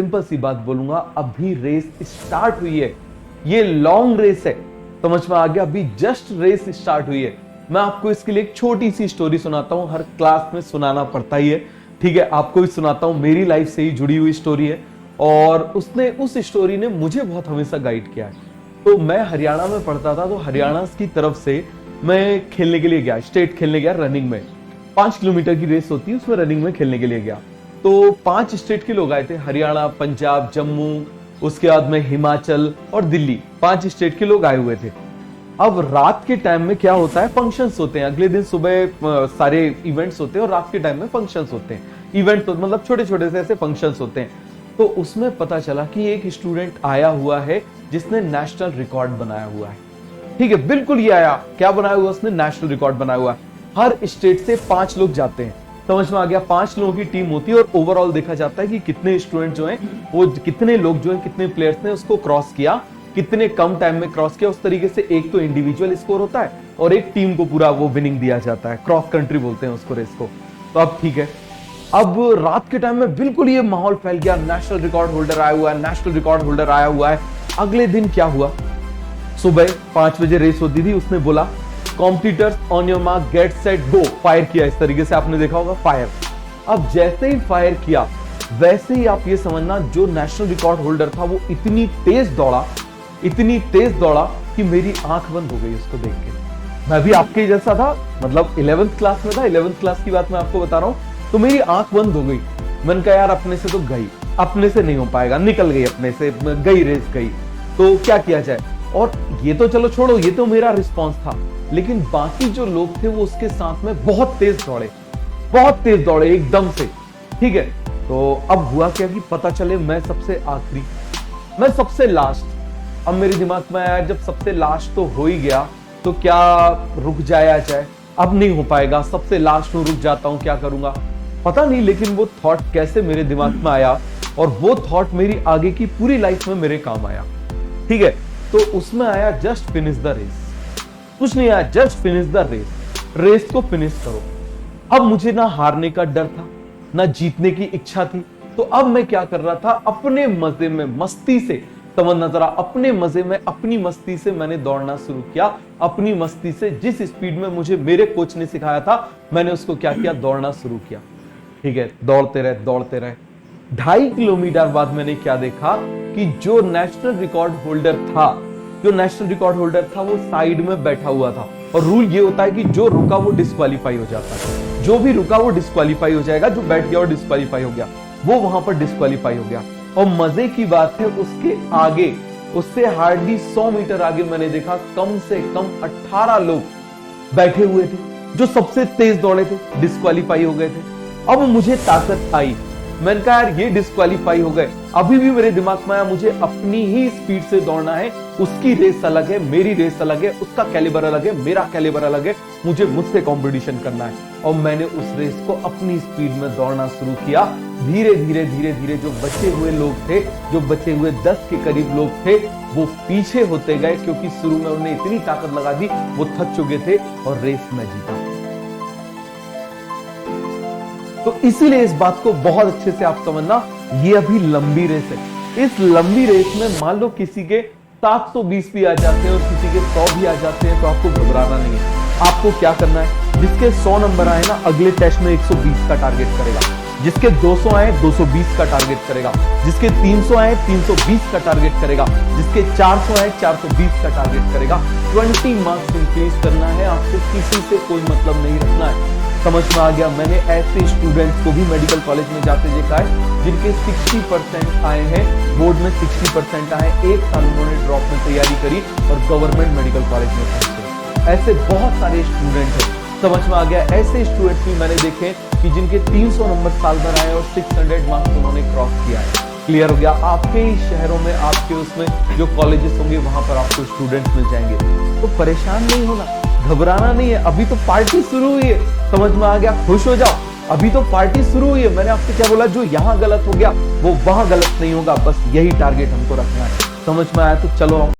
Simple सी बात बोलूंगा, अभी रेस स्टार्ट हुई है, ये लॉन्ग रेस है, समझ में आ गया। अभी जस्ट रेस स्टार्ट हुई है। मैं आपको इसके लिए एक छोटी सी स्टोरी सुनाता हूं, हर क्लास में सुनाना पड़ता ही है, ठीक है। आपको भी सुनाता हूं, मेरी लाइफ से ही जुड़ी हुई स्टोरी है और उस स्टोरी ने मुझे बहुत हमेशा गाइड किया है। तो मैं हरियाणा में पढ़ता था, तो हरियाणा की तरफ से मैं खेलने के लिए गया, स्टेट खेलने गया रनिंग में। 5 किलोमीटर की रेस होती है, उसमें रनिंग में खेलने के लिए गया। तो 5 स्टेट के लोग आए थे, हरियाणा, पंजाब, जम्मू, उसके बाद में हिमाचल और दिल्ली, 5 स्टेट के लोग आए हुए थे। अब रात के टाइम में क्या होता है, फंक्शंस होते हैं। अगले दिन सुबह सारे इवेंट्स होते हैं और रात के टाइम में फंक्शंस होते हैं। इवेंट तो मतलब छोटे छोटे से ऐसे फंक्शंस होते हैं। तो उसमें पता चला कि एक स्टूडेंट आया हुआ है जिसने नेशनल रिकॉर्ड बनाया हुआ है, ठीक है। बिल्कुल ये आया, क्या बनाया हुआ उसने, नेशनल रिकॉर्ड बनाया हुआ है। हर स्टेट से 5 लोग जाते हैं, समझ में आ गया। 5 लोगों की टीम होती है और ओवरऑल देखा जाता है कि कितने स्टूडेंट जो हैं, वो कितने लोग जो हैं, कितने प्लेयर्स ने उसको क्रॉस किया, कितने कम टाइम में क्रॉस किया। उस तरीके से एक तो इंडिविजुअल स्कोर होता है और एक टीम को पूरा वो विनिंग दिया जाता है। क्रॉस कंट्री बोलते हैं उसको, रेस को। तो अब ठीक है, अब रात के टाइम में बिल्कुल ये माहौल फैल गया, नेशनल रिकॉर्ड होल्डर आया हुआ है, नेशनल रिकॉर्ड होल्डर आया हुआ है। अगले दिन क्या हुआ, सुबह 5 बजे रेस होती थी, उसने बोला competitors on your mark get set go, fire किया। इस तरीके से आपने देखा होगा, फायर। अब जैसे ही फायर किया, वैसे ही आप ये समझना, जो नेशनल रिकॉर्ड होल्डर था वो इतनी तेज दौड़ा कि मेरी आंख बंद हो गई उसको देख के। मैं भी आपके जैसा था, मतलब 11th क्लास में था, 11th क्लास की बात मैं आपको बता रहा हूं। तो मेरी आंख बंद हो गई। मैंने कहा यार अपने से तो गई, अपने से नहीं हो पाएगा, निकल गई अपने से, गई रेस गई, तो क्या किया जाए। और ये तो चलो छोड़ो, ये तो मेरा रिस्पॉन्स था, लेकिन बाकी जो लोग थे वो उसके साथ में बहुत तेज दौड़े एकदम से, ठीक है। तो अब हुआ क्या कि पता चले मैं सबसे आखिरी, मैं सबसे लास्ट। अब मेरे दिमाग में आया जब सबसे लास्ट तो हो ही गया, तो क्या रुक जाया जाए, अब नहीं हो पाएगा, सबसे लास्ट हूं, रुक जाता हूं, क्या करूंगा पता नहीं। लेकिन वो थॉट कैसे मेरे दिमाग में आया और वो थॉट मेरी आगे की पूरी लाइफ में मेरे काम आया, ठीक है। तो उसमें आया जस्ट फिनिश द रेस, कुछ नहीं आया, just finish the race, race को फिनिश करो। अब मुझे ना हारने का डर था, ना जीतने की इच्छा थी। तो अब मैं क्या कर रहा था, अपने मजे में, मस्ती से, समझना जरा, अपने मजे में, अपनी मस्ती से मैंने दौड़ना शुरू किया। अपनी मस्ती से, जिस स्पीड में मुझे मेरे कोच ने सिखाया था, मैंने उसको क्या किया, दौड़ना शुरू किया, ठीक है। दौड़ते रहे 2.5 किलोमीटर बाद मैंने क्या देखा कि जो नेशनल रिकॉर्ड होल्डर था वो साइड में बैठा हुआ था। और रूल ये होता है कि जो रुका वो डिस्क्वालीफाई हो जाता है, जो भी रुका वो डिस्क्वालीफाई हो जाएगा, जो बैठ गया और डिस्क्वालीफाई हो गया, वो वहां पर डिस्क्वालीफाई हो गया। और मजे की बात है, उसके आगे, उससे हार्डली 100 मीटर आगे मैंने देखा कम से कम 18 लोग बैठे हुए थे, जो सबसे तेज दौड़े थे, डिस्क्वालीफाई हो गए थे। अब मुझे ताकत आई, मैंने कहा यार ये डिस्क्वालीफाई हो गए। अभी भी मेरे दिमाग में आया, मुझे अपनी ही स्पीड से दौड़ना है, उसकी रेस अलग है, मेरी रेस अलग है, उसका कैलिबर अलग है, मेरा कैलिबर अलग है, मुझे मुझसे कंपटीशन करना है। और मैंने उस रेस को अपनी स्पीड में दौड़ना शुरू किया। धीरे धीरे जो बचे हुए लोग थे, जो बचे हुए 10 के करीब लोग थे, वो पीछे होते गए, क्योंकि शुरू में उन्हें इतनी ताकत लगा दी, वो थक चुके थे और रेस में जीता। तो इसीलिए इस बात को बहुत अच्छे से आप समझना, ये अभी लंबी रेस है। इस लंबी रेस में मान लो किसी के 720 भी आ जाते हैं और किसी के 100 भी आ जाते हैं, तो आपको घबराना नहीं है। आपको क्या करना है, जिसके 100 नंबर आए ना, अगले टेस्ट में 120 का टारगेट करेगा। जिसके 200 आए 220 का टारगेट करेगा। जिसके 300 आए 320 का टारगेट करेगा। जिसके 400 आए 420 का टारगेट करेगा। 20 मार्क्स इंक्रीज करना है, आपको किसी से कोई मतलब नहीं रखना है। समझ में आ गया। मैंने ऐसे स्टूडेंट्स को भी मेडिकल कॉलेज में जाते देखा है जिनके 60% आए हैं, बोर्ड में 60% आए, 1 साल उन्होंने ड्रॉप में तैयारी करी और गवर्नमेंट मेडिकल कॉलेज में पहुंचे। ऐसे बहुत सारे स्टूडेंट हैं, समझ में आ गया। ऐसे स्टूडेंट्स भी मैंने देखे कि जिनके 300 नंबर साल भर आए और 600 मार्क्स उन्होंने क्रॉस किया है। क्लियर हो गया। आपके ही शहरों में, आपके उसमें जो कॉलेजेस होंगे वहां पर आपको स्टूडेंट्स मिल जाएंगे। तो परेशान नहीं होना, घबराना नहीं है। अभी तो पार्टी शुरू हुई है, समझ में आ गया, खुश हो जाओ। अभी तो पार्टी शुरू हुई है। मैंने आपसे क्या बोला, जो यहाँ गलत हो गया वो वहां गलत नहीं होगा। बस यही टारगेट हमको रखना है। समझ में आया तो चलो।